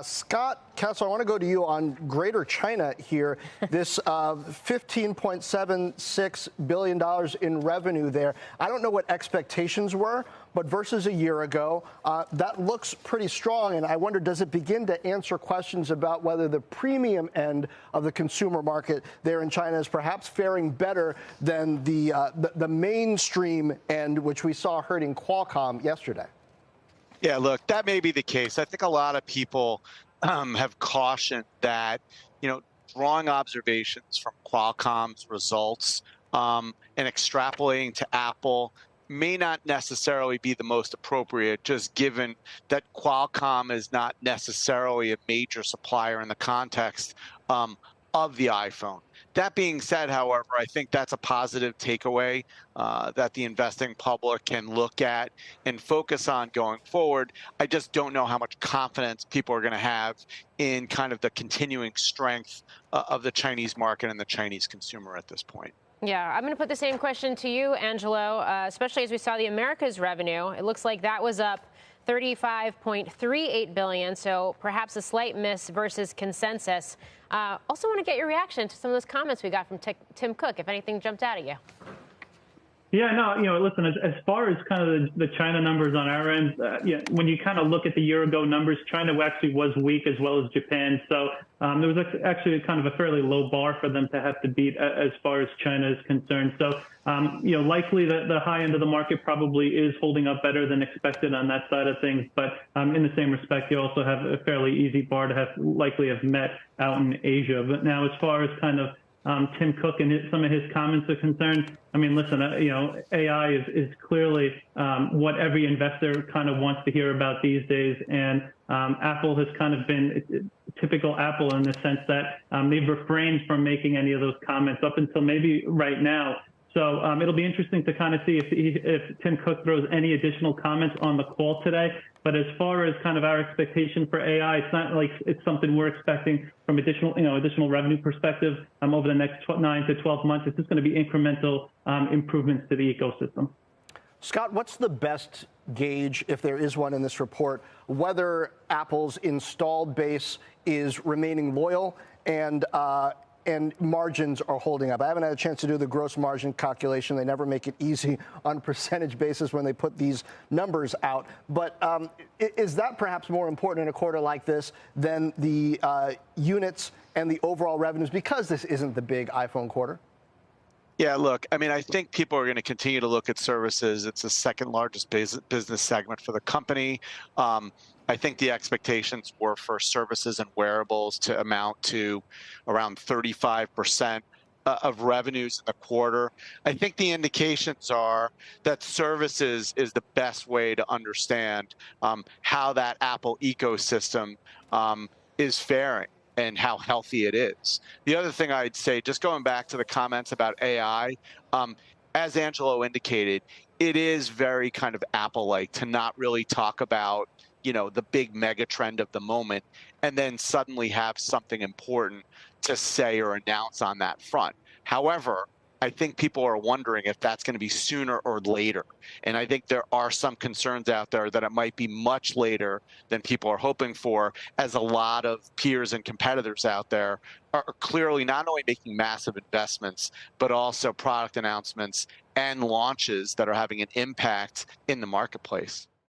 Scott Kessler, I want to go to you on Greater China here. This $15.76 billion in revenue there. I don't know what expectations were, but versus a year ago, that looks pretty strong. And I wonder, does it begin to answer questions about whether the premium end of the consumer market there in China is perhaps faring better than the mainstream end, which we saw hurting Qualcomm yesterday? Yeah, look, that may be the case. I think a lot of people have cautioned that, drawing observations from Qualcomm's results and extrapolating to Apple may not necessarily be the most appropriate, just given that Qualcomm is not necessarily a major supplier in the context of the iPhone. That being said, however, I think that's a positive takeaway that the investing public can look at and focus on going forward. I just don't know how much confidence people are going to have in kind of the continuing strength of the Chinese market and the Chinese consumer at this point. Yeah, I'm going to put the same question to you, Angelo, especially as we saw the Americas revenue. It looks like that was up $35.38 billion, so perhaps a slight miss versus consensus. Also want to get your reaction to some of those comments we got from Tim Cook, if anything jumped out at you. Yeah, no, listen, as far as kind of the China numbers on our end, when you kind of look at the year-ago numbers, China actually was weak as well as Japan. So there was actually kind of a fairly low bar for them to have to beat as far as China is concerned. So, likely the high end of the market probably is holding up better than expected on that side of things. But in the same respect, you also have a fairly easy bar to likely have met out in Asia. But now, as far as kind of Tim Cook and some of his comments are concerned, I mean, listen, AI is clearly what every investor kind of wants to hear about these days. And Apple has kind of been typical Apple in the sense that they've refrained from making any of those comments up until maybe right now. So it'll be interesting to kind of see if Tim Cook throws any additional comments on the call today. But as far as kind of our expectation for AI, it's not like it's something we're expecting from additional revenue perspective over the next 9 to 12 months. It's just going to be incremental improvements to the ecosystem. Scott, what's the best gauge, if there is one in this report, whether Apple's installed base is remaining loyal and margins are holding up? I haven't had a chance to do the gross margin calculation. They never make it easy on a percentage basis when they put these numbers out. But is that perhaps more important in a quarter like this than the units and the overall revenues, because this isn't the big iPhone quarter? Yeah, look, I mean, I think people are going to continue to look at services. It's the second largest business segment for the company. I think the expectations were for services and wearables to amount to around 35% of revenues in the quarter. I think the indications are that services is the best way to understand how that Apple ecosystem is faring and how healthy it is. The other thing I'd say, just going back to the comments about AI, as Angelo indicated, it is very kind of Apple-like to not really talk about the big mega trend of the moment and then suddenly have something important to say or announce on that front. However, I think people are wondering if that's going to be sooner or later. And I think there are some concerns out there that it might be much later than people are hoping for, as a lot of peers and competitors out there are clearly not only making massive investments, but also product announcements and launches that are having an impact in the marketplace.